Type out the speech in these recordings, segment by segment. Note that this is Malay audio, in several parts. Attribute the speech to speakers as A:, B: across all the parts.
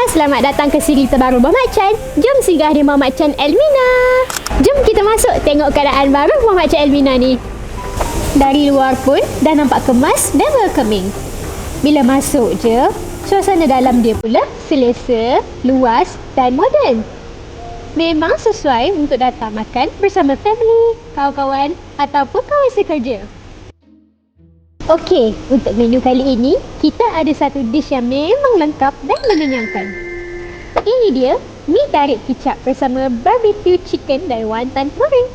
A: selamat datang ke siri terbaru Muhammad Chan. Jom singgah di Muhammad Chan Elmina. Jom kita masuk tengok keadaan baru Muhammad Chan Elmina ni. Dari luar pun dah nampak kemas dan welcoming. Bila masuk je, suasana dalam dia pula selesa, luas dan moden. Memang sesuai untuk datang makan bersama family, kawan-kawan ataupun kawan sekerja. Okey, untuk menu kali ini, kita ada satu dish yang memang lengkap dan mengenyangkan. Ini dia, mi tarik kicap bersama barbecue chicken dan wonton goreng.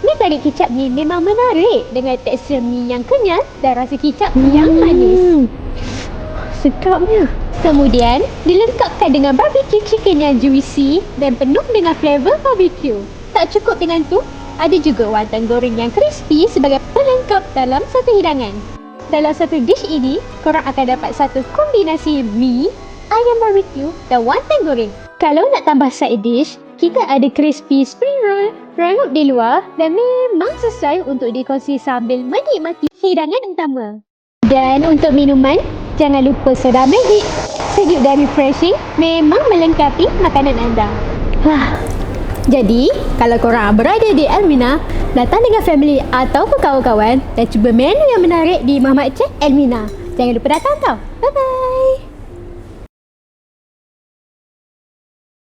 A: Mi tarik kicap ni memang menarik dengan tekstur mi yang kenyal dan rasa kicap yang manis. Sedapnya. Kemudian, dilengkapkan dengan barbecue chicken yang juicy dan penuh dengan flavor barbecue. Tak cukup dengan tu, ada juga wonton goreng yang crispy sebagai pelengkap dalam satu hidangan. Dalam satu dish ini, korang akan dapat satu kombinasi mi, ayam barbecue dan wonton goreng. Kalau nak tambah side dish, kita ada crispy spring roll, rangup di luar dan memang sesuai untuk dikongsi sambil menikmati hidangan utama. Dan untuk minuman, jangan lupa soda magic. Sejuk dan refreshing memang melengkapi makanan anda. Jadi, kalau korang berada di Elmina, datang dengan family ataupun kawan-kawan dan cuba menu yang menarik di Muhammad Chan Elmina. Jangan lupa datang tau. Bye-bye.